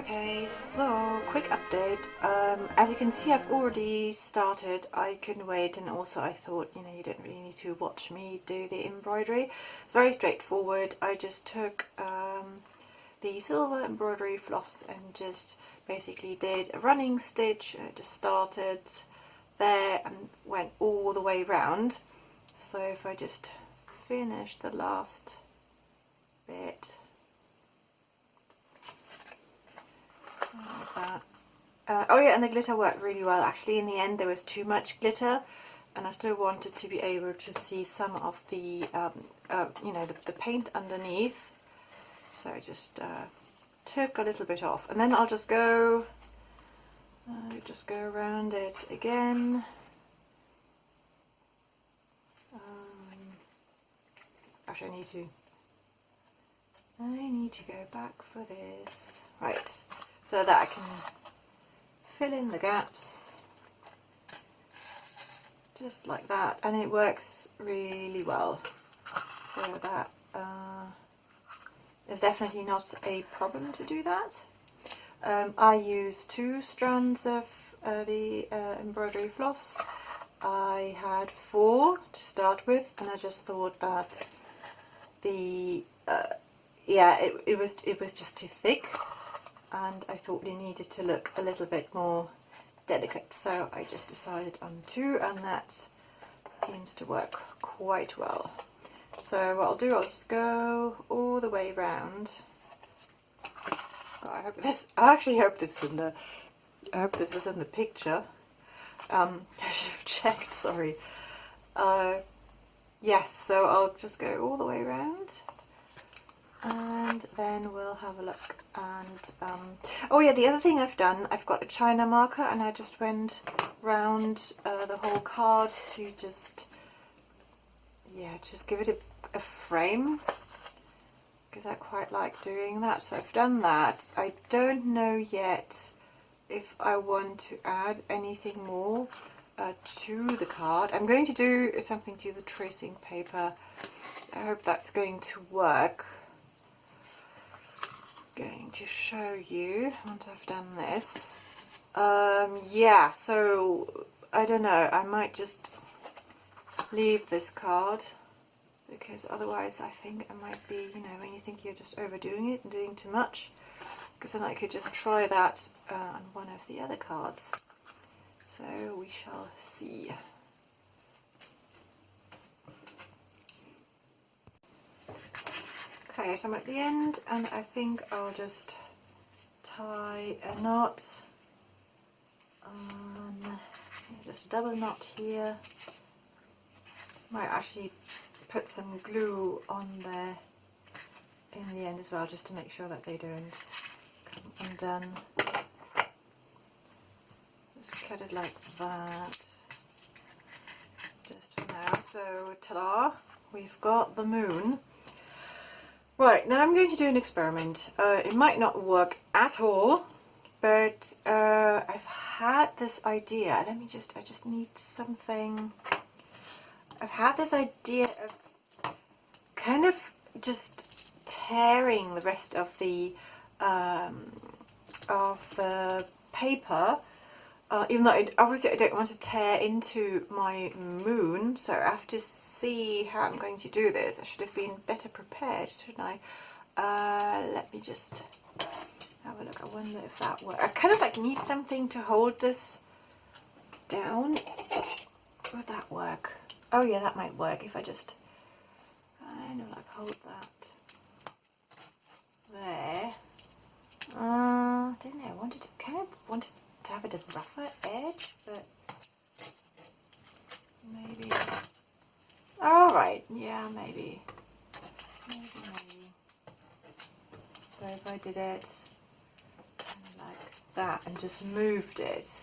Okay, so quick update. As you can see, I've already started. I couldn't wait, and also I thought, you don't really need to watch me do the embroidery. It's very straightforward. I just took the silver embroidery floss and just basically did a running stitch. I just started there and went all the way round. So if I just finish the last bit like that. Oh yeah, and the glitter worked really well. Actually, in the end there was too much glitter and I still wanted to be able to see some of the the paint underneath, so I just took a little bit off, and then I'll just go around it again. Actually, I need to go back for this. Right, so that I can fill in the gaps just like that, and it works really well. So that is definitely not a problem to do that. I use 2 strands of the embroidery floss. I had 4 to start with, and I just thought that the it was just too thick, and I thought it needed to look a little bit more delicate, so I just decided on 2, and that seems to work quite well. So what I'll do, I'll just go all the way round. I actually hope this is in the picture. I should have checked, sorry. Yes, so I'll just go all the way around, and then we'll have a look. And oh yeah, the other thing I've done, I've got a China marker, and I just went round the whole card to just give it a frame, because I quite like doing that. So I've done that. I don't know yet if I want to add anything more to the card. I'm going to do something to the tracing paper. I hope that's going to work. Going to show you once I've done this. Yeah, so I don't know, I might just leave this card, because otherwise I think I might be, when you think you're just overdoing it and doing too much, because then I could just try that on one of the other cards. So we shall see. Okay, so I'm at the end, and I think I'll just tie a knot on, just a double knot here. Might actually put some glue on there in the end as well, just to make sure that they don't come undone. Just cut it like that, just for now. So ta-da, we've got the moon. Right, now I'm going to do an experiment. It might not work at all, but I've had this idea. I just need something. I've had this idea of kind of just tearing the rest of the paper, even though obviously I don't want to tear into my moon, so I have to see how I'm going to do this. I should have been better prepared, shouldn't I? Let me just have a look. I wonder if that works. I kind of need something to hold this down. Would that work? Oh yeah, that might work if I just hold that there. I don't know, I wanted to have it a rougher edge, but maybe. Alright, yeah, maybe. So if I did it kind of like that and just moved it.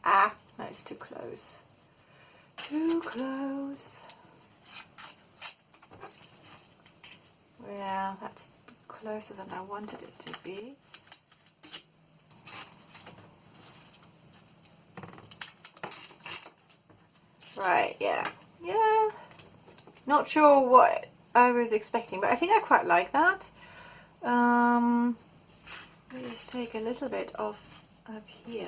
Ah, no, it's too close. Too close. Yeah, that's closer than I wanted it to be. Right, yeah. Not sure what I was expecting, but I think I quite like that. Let me just take a little bit off up here.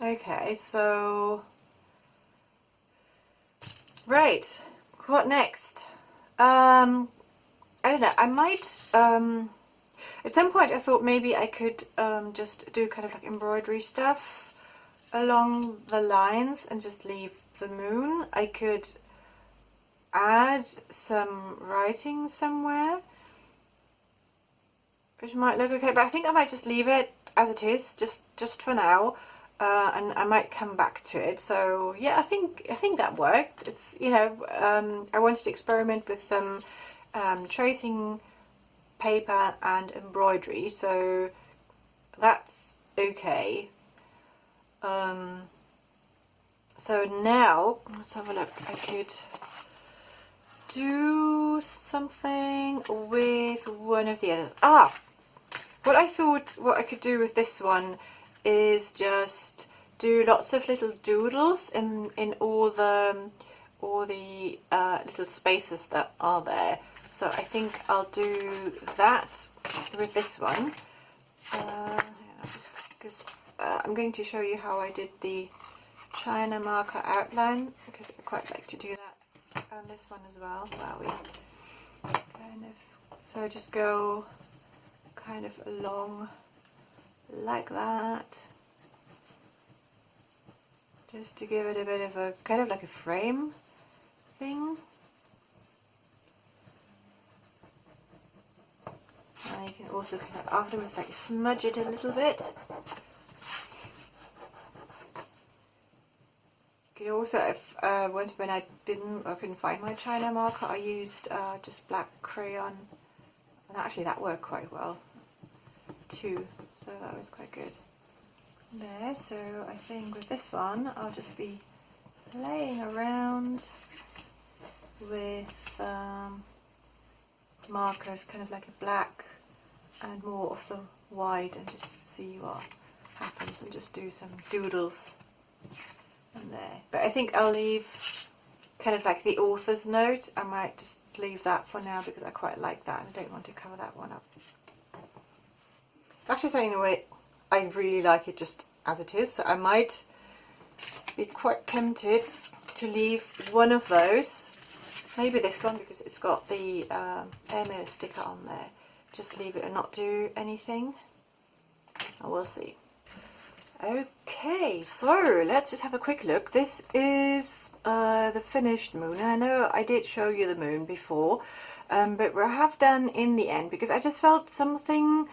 Okay, so right, what next? I don't know, I might at some point I thought maybe I could just do kind of like embroidery stuff along the lines and just leave the moon. I could add some writing somewhere, which might look okay, but I think I might just leave it as it is, just for now, and I might come back to it. So yeah, I think that worked. It's, you know, I wanted to experiment with some tracing paper and embroidery, so that's okay. So now let's have a look. I could do something with one of the others. What I thought what I could do with this one is just do lots of little doodles in all the little spaces that are there. So I think I'll do that with this one. Just because I'm going to show you how I did the China marker outline, because I quite like to do that on this one as well. Wow, we kind of, so just go kind of along like that, just to give it a bit of a kind of like a frame thing. And you can also kind of afterwards like smudge it a little bit. You could also, if when I couldn't find my China marker, I used just black crayon, and actually that worked quite well too. So that was quite good. There. So I think with this one, I'll just be playing around with markers, kind of like a black and more of the white, and just see what happens, and just do some doodles in there. But I think I'll leave kind of like the author's note. I might just leave that for now because I quite like that and I don't want to cover that one up. Actually, saying in a way, I really like it just as it is, so I might be quite tempted to leave one of those, maybe this one, because it's got the airmail sticker on there. Just leave it and not do anything, and we'll see. Okay, so let's just have a quick look. This is the finished moon. I know I did show you the moon before, but we have done in the end, because I just felt something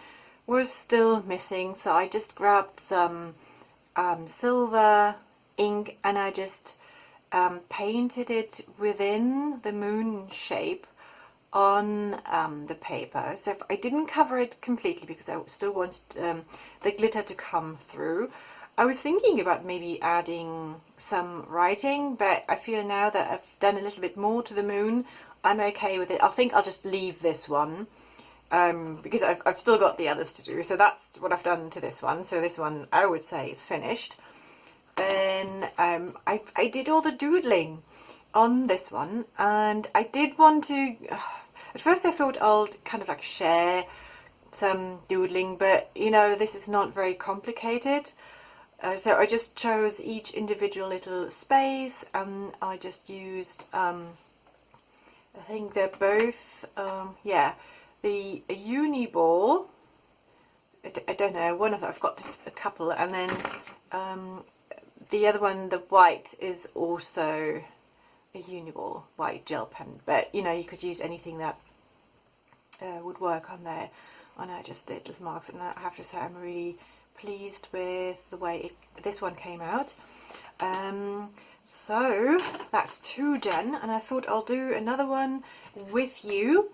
was still missing, so I just grabbed some silver ink and I just painted it within the moon shape on the paper. So if I didn't cover it completely because I still wanted the glitter to come through. I was thinking about maybe adding some writing, but I feel now that I've done a little bit more to the moon, I'm okay with it. I think I'll just leave this one because I've still got the others to do. So that's what I've done to this one. So this one I would say is finished. Then I did all the doodling on this one, and I did want to, at first I thought I'll kind of like share some doodling, but you know, this is not very complicated. So I just chose each individual little space, and I just used, I think they're both, yeah, the uni ball, I don't know, one of them, I've got a couple, and then the other one, the white, is also a Uniball white gel pen, but you know, you could use anything that would work on there. And I just did little marks, and I have to say I'm really pleased with the way this one came out. So that's 2 done, and I thought I'll do another one with you.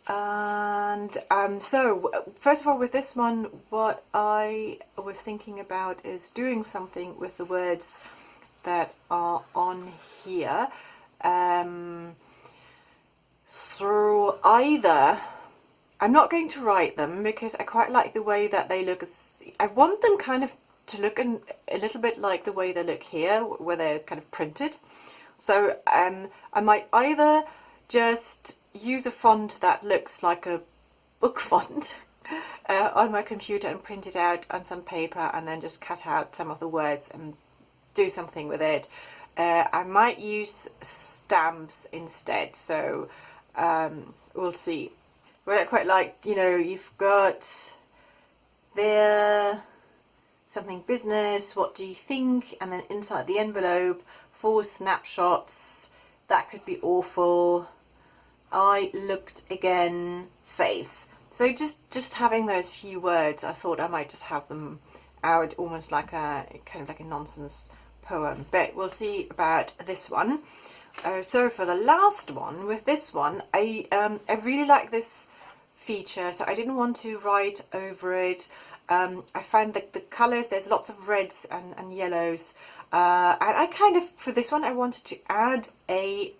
And so first of all, with this one, what I was thinking about is doing something with the words that are on here. So either, I'm not going to write them because I quite like the way that they look. I want them kind of to look a little bit like the way they look here, where they're kind of printed. So I might either just use a font that looks like a book font on my computer and print it out on some paper and then just cut out some of the words and do something with it. I might use stamps instead, so we'll see. But I quite like, you know, you've got there something business, what do you think, and then inside the envelope 4 snapshots. That could be awful. I looked again, face. So just having those few words, I thought I might just have them out almost like a kind of like a nonsense poem. But we'll see about this one. So for the last one, with this one, I really like this feature, so I didn't want to write over it. I find that the colours, there's lots of reds and yellows, and I kind of, for this one, I wanted to add a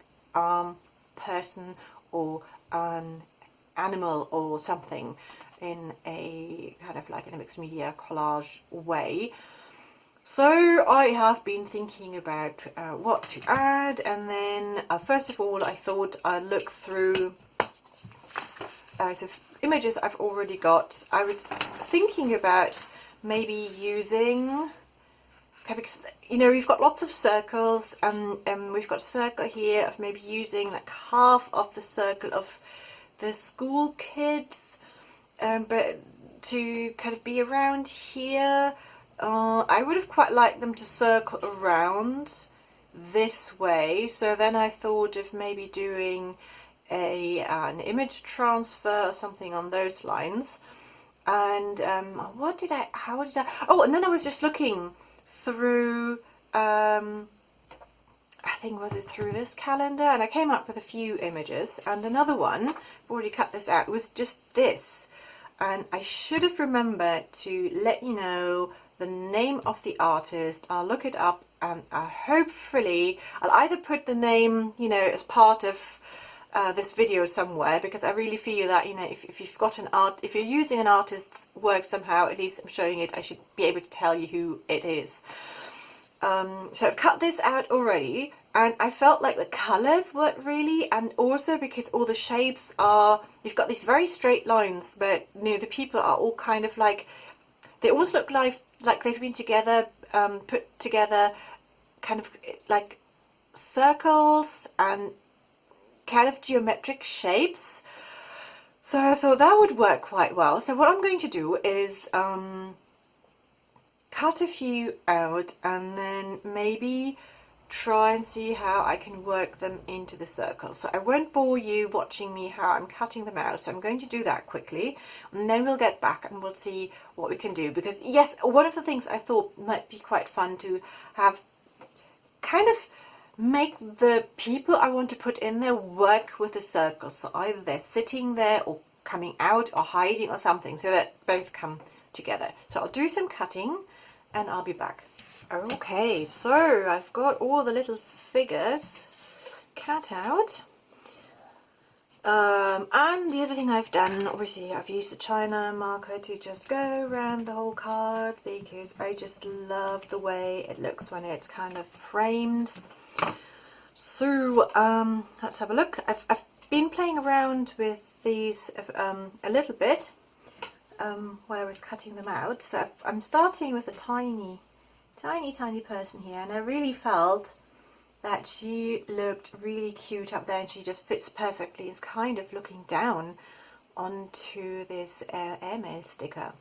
person or an animal or something in a kind of like in a mixed media collage way. So I have been thinking about what to add, and then first of all I thought I'd look through some images I've already got. I was thinking about maybe using, okay, because you know we've got lots of circles, and we've got a circle here of maybe using like half of the circle of the school kids, but to kind of be around here. I would have quite liked them to circle around this way, so then I thought of maybe doing an image transfer or something on those lines. And how did I, oh, and then I was just looking through, I think, was it through this calendar, and I came up with a few images, and another one, I've already cut this out, was just this. And I should have remembered to let you know the name of the artist. I'll look it up, and hopefully I'll either put the name, you know, as part of this video somewhere, because I really feel that, you know, if you've got an art, if you're using an artist's work somehow, at least I'm showing it, I should be able to tell you who it is. So I've cut this out already, and I felt like the colours weren't really, and also because all the shapes are, you've got these very straight lines, but you know, the people are all kind of like, they almost look like they've been together, put together, kind of like circles and kind of geometric shapes. So I thought that would work quite well. So what I'm going to do is cut a few out and then maybe try and see how I can work them into the circle. So I won't bore you watching me how I'm cutting them out, so I'm going to do that quickly, and then we'll get back and we'll see what we can do. Because yes, one of the things I thought might be quite fun to have, kind of make the people I want to put in there work with the circles. So either they're sitting there or coming out or hiding or something, so that both come together. So I'll do some cutting and I'll be back. Okay, so I've got all the little figures cut out. And the other thing I've done, obviously I've used the China marker to just go around the whole card, because I just love the way it looks when it's kind of framed. So let's have a look. I've been playing around with these a little bit while I was cutting them out. So I'm starting with a tiny person here, and I really felt that she looked really cute up there, and she just fits perfectly. It's kind of looking down onto this airmail sticker.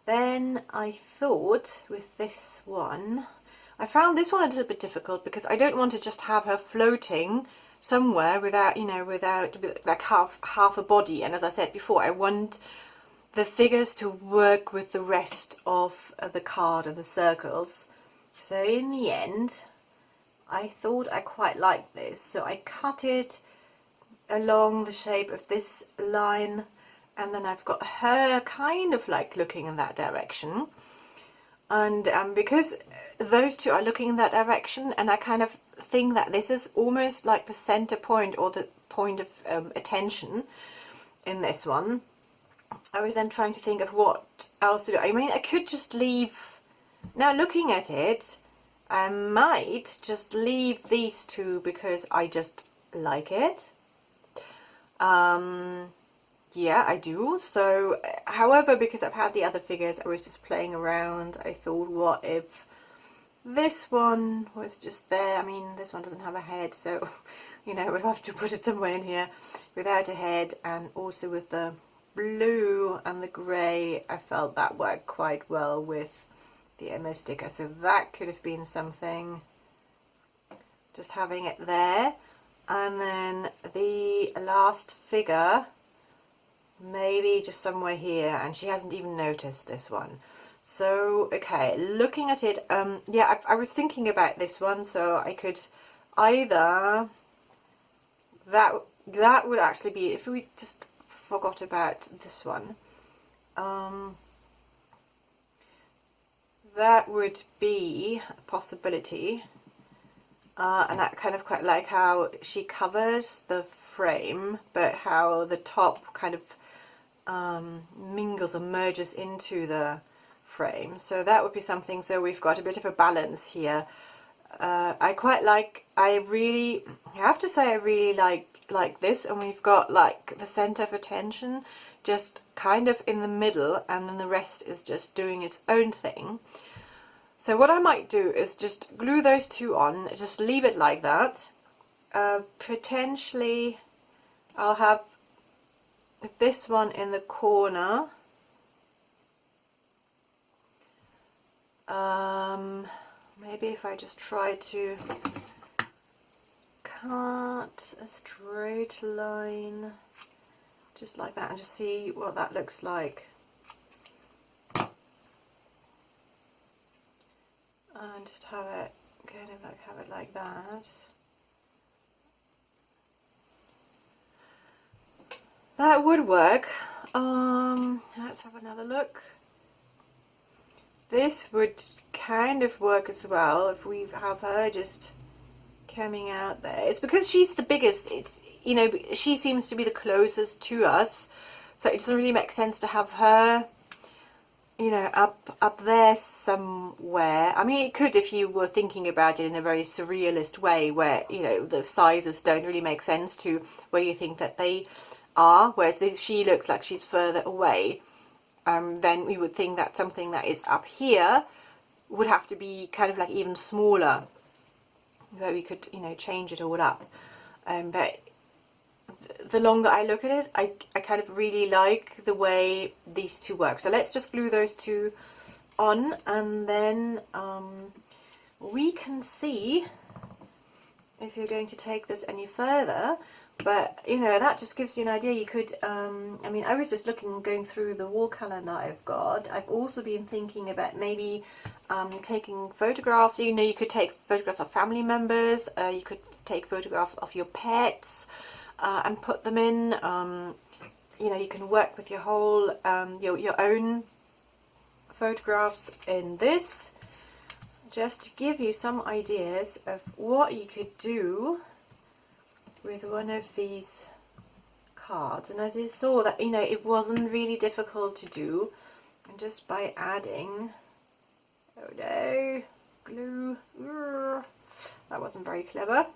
Then I thought with this one, I found this one a little bit difficult because I don't want to just have her floating somewhere without, you know, without like half a body. And as I said before, I want the figures to work with the rest of the card and the circles. So in the end, I thought I quite liked this. So I cut it along the shape of this line, and then I've got her kind of like looking in that direction. And because those two are looking in that direction, and I kind of think that this is almost like the center point or the point of attention in this one, I was then trying to think of what else to do. I mean, I could just leave, now looking at it, I might just leave these two because I just like it. Yeah, I do. So, however, because I've had the other figures, I was just playing around. I thought, what if this one was just there? I mean, this one doesn't have a head, so, you know, we'll have to put it somewhere in here without a head. And also with the blue and the grey, I felt that worked quite well with the MO sticker. So that could have been something, just having it there. And then the last figure, maybe just somewhere here, and she hasn't even noticed this one. So okay, looking at it, yeah, I was thinking about this one, so I could either, that would actually be, if we just forgot about this one, that would be a possibility. And I kind of quite like how she covers the frame, but how the top kind of mingles or merges into the frame. So that would be something. So we've got a bit of a balance here. I quite like, I have to say I really like this, and we've got like the center of attention just kind of in the middle, and then the rest is just doing its own thing. So what I might do is just glue those two on, just leave it like that. Potentially I'll have this one in the corner. Maybe if I just try to cut a straight line just like that and just see what that looks like. And just have it kind of like, have it like that. That would work. Let's have another look. This would kind of work as well if we have her just coming out there. It's because she's the biggest. It's, you know, she seems to be the closest to us, so it doesn't really make sense to have her, you know, up there somewhere. I mean, it could if you were thinking about it in a very surrealist way, where, you know, the sizes don't really make sense to where you think that they are, whereas she looks like she's further away. Then we would think that something that is up here would have to be kind of like even smaller, where we could, you know, change it all up. But the longer I look at it, I kind of really like the way these two work. So let's just glue those two on, and then we can see if you're going to take this any further. But, you know, that just gives you an idea. You could, I mean, I was just going through the wall calendar I've got. I've also been thinking about maybe taking photographs. You know, you could take photographs of family members. You could take photographs of your pets and put them in. You know, you can work with your whole, your own photographs in this. Just to give you some ideas of what you could do with one of these cards. And as you saw, that, you know, it wasn't really difficult to do, and just by adding, oh no, glue, that wasn't very clever.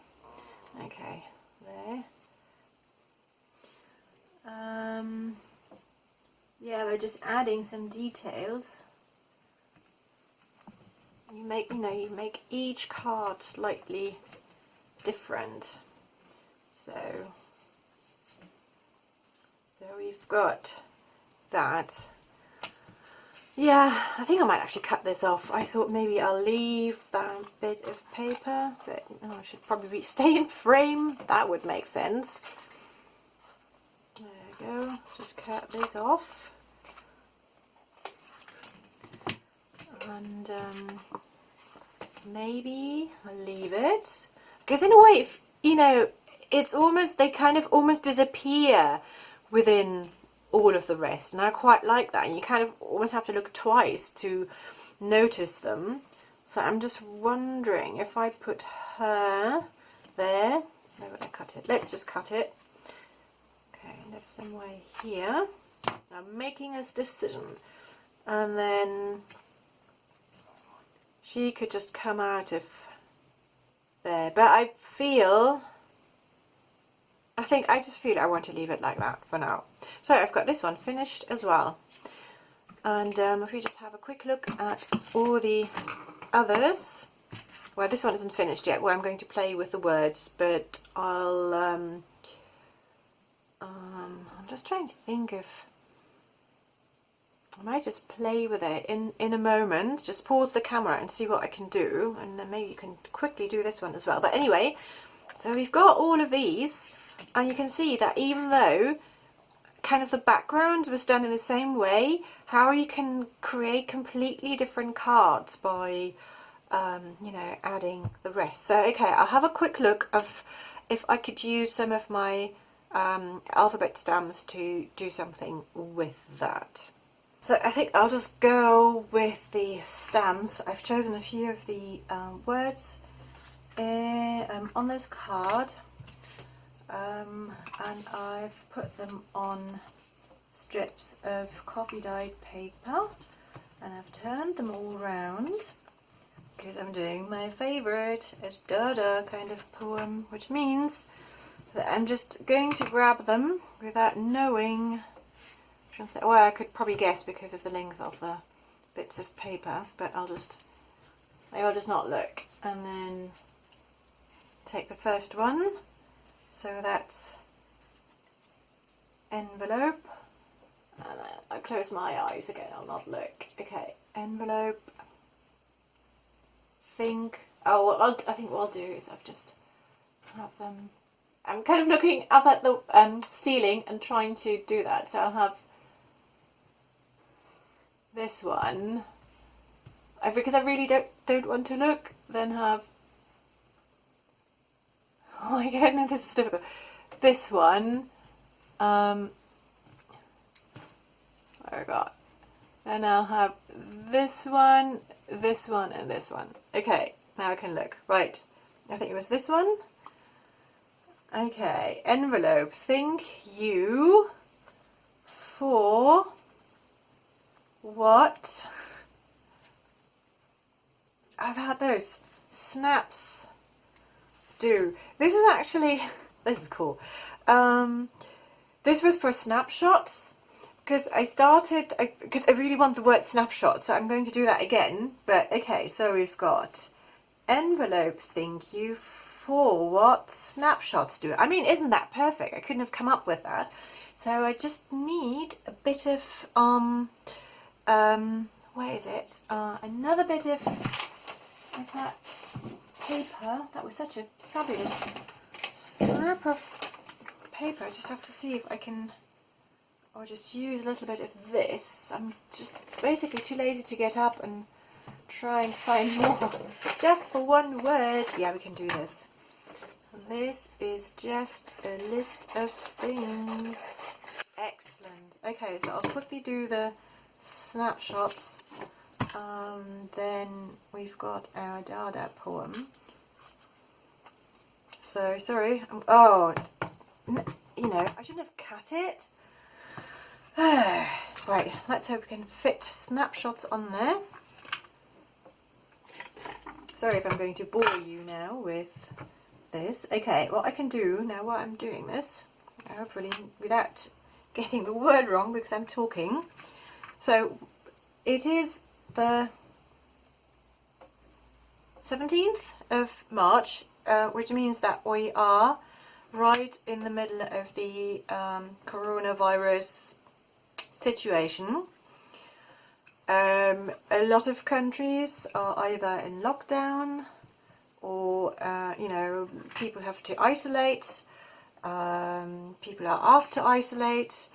Okay, there. Yeah, we're just adding some details. You make, you know, you make each card slightly different. So we've got that. Yeah, I think I might actually cut this off. I thought maybe I'll leave that bit of paper, but I should probably stay in frame. That would make sense. There we go. Just cut this off. And maybe I'll leave it. Because in a way, if, you know, it's almost, they kind of almost disappear within all of the rest, and I quite like that. And you kind of almost have to look twice to notice them. So I'm just wondering if I put her there. Where would I cut it? Let's just cut it. Okay, left somewhere here. I'm making this decision, and then she could just come out of there. But I just feel I want to leave it like that for now. So I've got this one finished as well. And if we just have a quick look at all the others. Well, this one isn't finished yet, where I'm going to play with the words, but I'm just trying to think if I might just play with it in a moment. Just pause the camera and see what I can do, and then maybe you can quickly do this one as well. But anyway, so we've got all of these, and you can see that even though kind of the background was done in the same way, how you can create completely different cards by you know, adding the rest. So okay, I'll have a quick look of if I could use some of my alphabet stamps to do something with that. So I think I'll just go with the stamps. I've chosen a few of the words on this card, and I've put them on strips of coffee dyed paper, and I've turned them all round because I'm doing my favourite Dada kind of poem, which means that I'm just going to grab them without knowing. Well, I could probably guess because of the length of the bits of paper, but I'll just not look, and then take the first one. So that's envelope, and then I close my eyes again, I'll not look. Okay, envelope. I think what I'll do is I've just have them. I'm kind of looking up at the ceiling and trying to do that. So I'll have this one. Because I really don't want to look. Then have. Oh my goodness, this is difficult. This one. What have I got? Then I'll have this one, and this one. Okay, now I can look. Right, I think it was this one. Okay, envelope. Thank you for what I've had those snaps do. This is actually, this is cool. This was for snapshots. Because because I really want the word snapshot, so I'm going to do that again. But okay, so we've got envelope, thank you for what snapshots do. I mean, isn't that perfect? I couldn't have come up with that. So I just need a bit of, where is it? Another bit of that paper. That was such a fabulous strip of paper. I just have to see if I can... Or just use a little bit of this. I'm just basically too lazy to get up and try and find more. Just for one word. Yeah, we can do this. This is just a list of things. Excellent. Okay, so I'll quickly do the snapshots. Then we've got our Dada poem. So, sorry. Oh, you know, I shouldn't have cut it. Right, let's hope we can fit snapshots on there. Sorry if I'm going to bore you now with this. Okay, what I can do now while I'm doing this, hopefully without getting the word wrong because I'm talking. So it is the 17th of March, which means that we are right in the middle of the coronavirus situation. A lot of countries are either in lockdown or you know, people have to isolate, people are asked to isolate,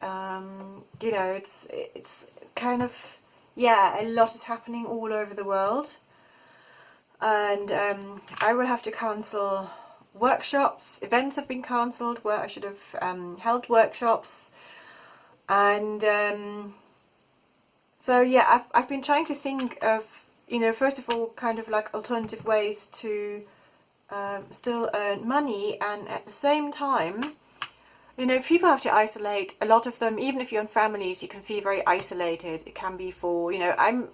you know, it's kind of, yeah, a lot is happening all over the world, and I will have to cancel workshops. Events have been cancelled where I should have held workshops. And so yeah, I've been trying to think of, you know, first of all, kind of like alternative ways to still earn money, and at the same time, you know, if people have to isolate, a lot of them, even if you're in families, you can feel very isolated. It can be for, you know, I'm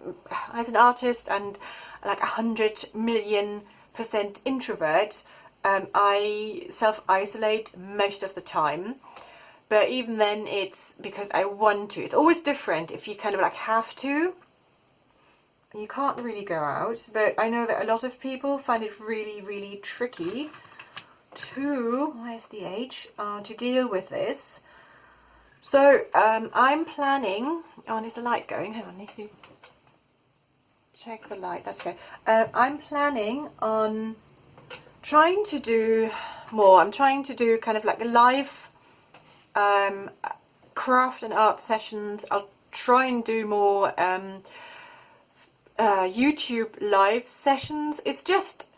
as an artist, and like 100 million% introvert. I self-isolate most of the time, but even then it's because I want to. It's always different if you kind of like have to. You can't really go out, but I know that a lot of people find it really, really tricky to, where's the H, to deal with this. So I'm planning, oh, is the light going? Hang on, I need to check the light, that's okay. I'm planning on trying to do more. I'm trying to do kind of like a live craft and art sessions. I'll try and do more YouTube live sessions. It's just,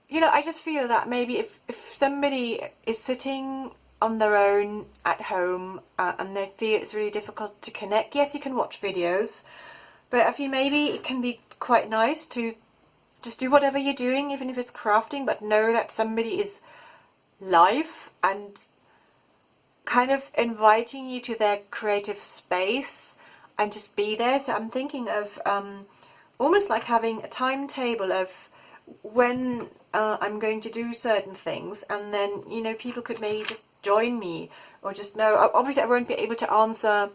you know, I just feel that maybe if somebody is sitting on their own at home and they feel it's really difficult to connect, yes, you can watch videos, but I feel maybe it can be quite nice to just do whatever you're doing, even if it's crafting, but know that somebody is live and kind of inviting you to their creative space and just be there. So I'm thinking of almost like having a timetable of when I'm going to do certain things, and then, you know, people could maybe just join me, or just know, obviously I won't be able to answer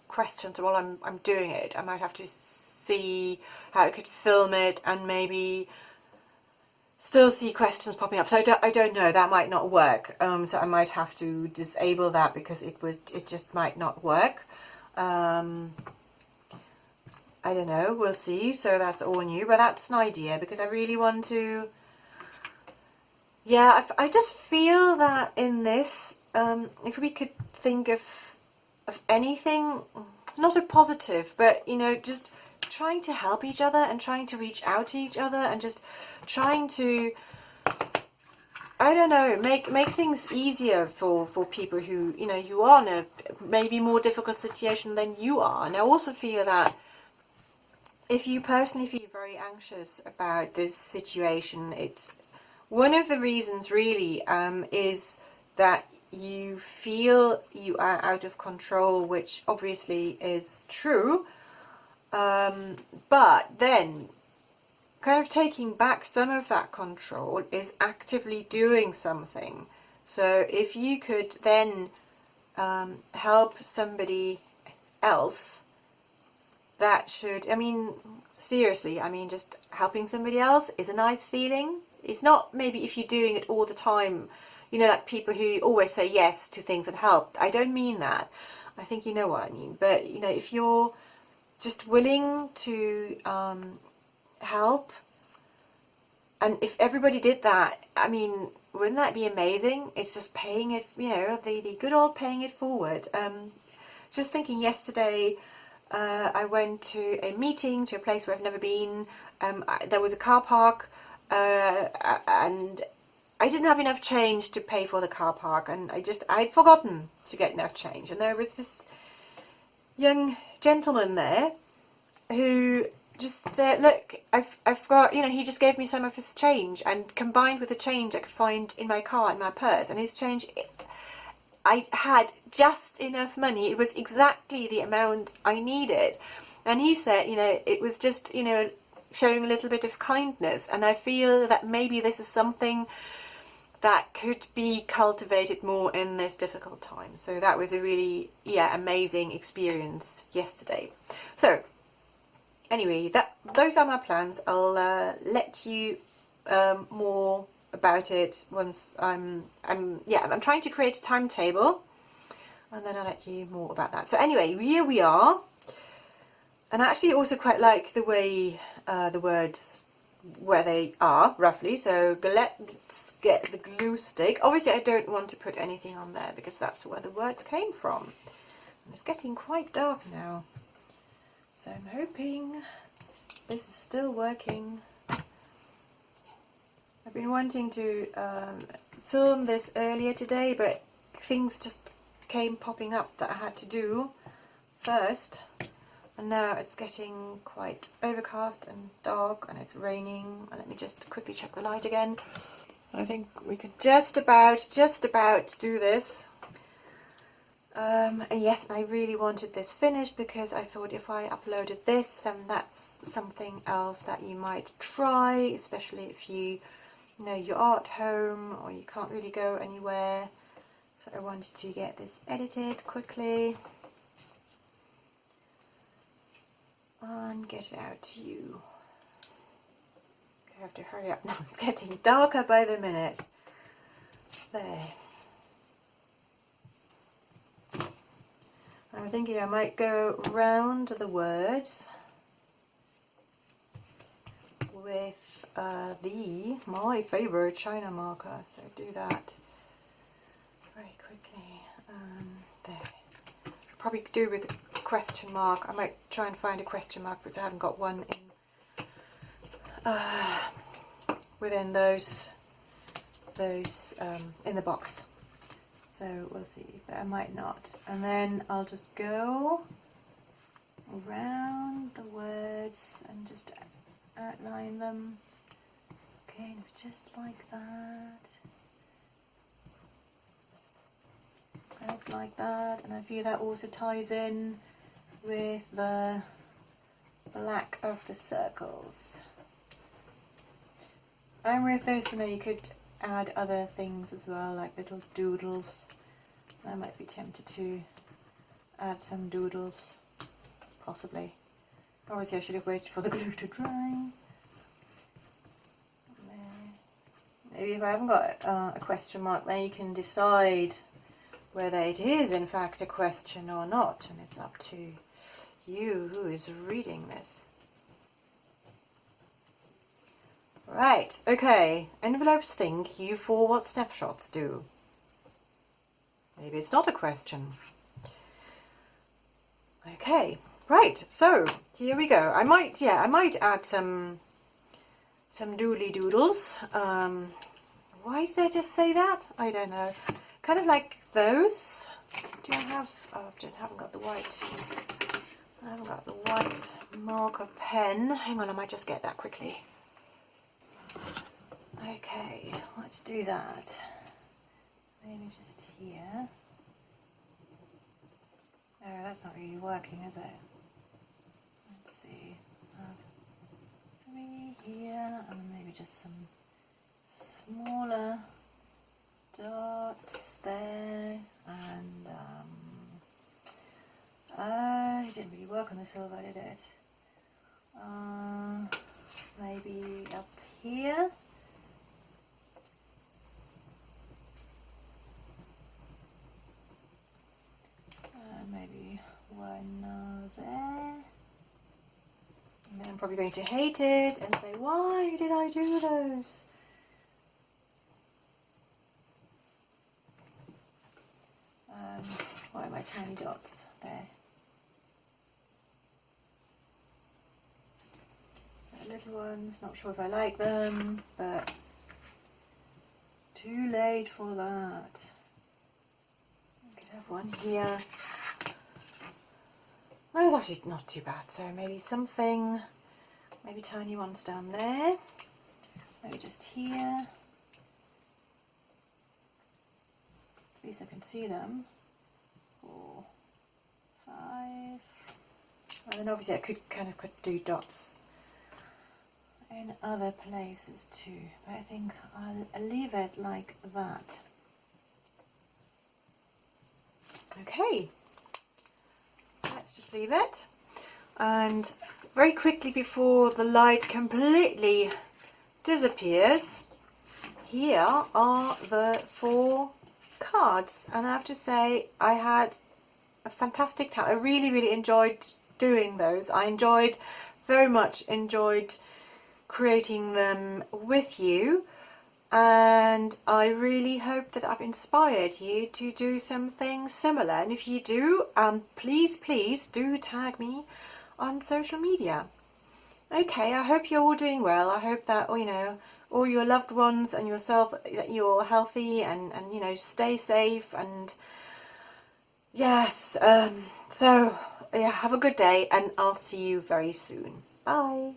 questions while I'm doing it. I might have to see how I could film it and maybe still see questions popping up. So I don't know, that might not work. So I might have to disable that because it just might not work. I don't know, we'll see. So that's all new, but that's an idea because I really want to, yeah, I just feel that in this, if we could think of anything, not a positive, but, you know, just trying to help each other and trying to reach out to each other and just trying to, I don't know, make things easier for people who, you know, who are in a maybe more difficult situation than you are. And I also feel that if you personally feel very anxious about this situation, it's one of the reasons really is that you feel you are out of control, which obviously is true. But then kind of taking back some of that control is actively doing something. So if you could then help somebody else, that should, I mean, seriously, I mean, just helping somebody else is a nice feeling. It's not maybe if you're doing it all the time, you know, like people who always say yes to things and help. I don't mean that. I think you know what I mean. But, you know, if you're just willing to help, and if everybody did that, I mean, wouldn't that be amazing? It's just paying it, you know, the good old paying it forward. Just thinking yesterday, I went to a meeting, to a place where I've never been. There was a car park, and I didn't have enough change to pay for the car park, and I'd forgotten to get enough change. And there was this young gentleman there who just said, look, I've got, you know, he just gave me some of his change, and combined with the change I could find in my car, in my purse, and his change, I had just enough money. It was exactly the amount I needed. And he said, you know, it was just, you know, showing a little bit of kindness. And I feel that maybe this is something that could be cultivated more in this difficult time. So that was a really, yeah, amazing experience yesterday. So anyway, those are my plans. I'll let you more about it once I'm trying to create a timetable, and then I'll let you more about that. So anyway, here we are, and I actually also quite like the way the words where they are roughly. So let's get the glue stick. Obviously I don't want to put anything on there because that's where the words came from, and it's getting quite dark now, so I'm hoping this is still working. I've been wanting to film this earlier today, but things just came popping up that I had to do first, and now it's getting quite overcast and dark and it's raining. Let me just quickly check the light again. I think we could just about do this. Yes, I really wanted this finished because I thought if I uploaded this, then that's something else that you might try, especially if you know you're at home or you can't really go anywhere. So I wanted to get this edited quickly and get it out to you. I have to hurry up now, it's getting darker by the minute. There. I'm thinking I might go round the words with my favourite China marker. So do that very quickly. There. I'll probably do with a question mark. I might try and find a question mark because I haven't got one in within those in the box. So we'll see, but I might not. And then I'll just go around the words and just outline them. Kind of just like that. Kind of like that. And I feel that also ties in with the black of the circles. And with this, you know, you could add other things as well, like little doodles. I might be tempted to add some doodles, possibly. Obviously I should have waited for the glue to dry. Maybe if I haven't got a question mark, then you can decide whether it is in fact a question or not, and it's up to you who is reading this. Right, okay, envelopes think you for what snapshots do. Maybe it's not a question. Okay, right, so here we go. I might add some doodly doodles. Why did I just say that? I don't know. Kind of like those. Do I have, oh, I haven't got the white. I haven't got the white marker pen. Hang on, I might just get that quickly. Okay, let's do that. Maybe just here. Oh, that's not really working, is it? Let's see. 3 here, and maybe just some smaller dots there. And it didn't really work on the silver, did it? Maybe up here. Maybe one there. And then I'm probably going to hate it and say, why did I do those? Why are my tiny dots there? The little ones, not sure if I like them, but too late for that. I could have one here. Well, it's actually not too bad, so maybe something, maybe tiny ones down there, maybe just here. At least I can see them. 4, 5. And then obviously I could do dots in other places too, but I think I'll leave it like that. Okay. Let's just leave it, and very quickly before the light completely disappears, here are the 4 cards, and I have to say I had a fantastic time. I really enjoyed doing those. I very much enjoyed creating them with you, and I really hope that I've inspired you to do something similar. And if you do, please do tag me on social media. Okay, I hope you're all doing well. I hope that, you know, all your loved ones and yourself, that you're healthy and you know, stay safe. And yes, so yeah, have a good day, and I'll see you very soon. Bye.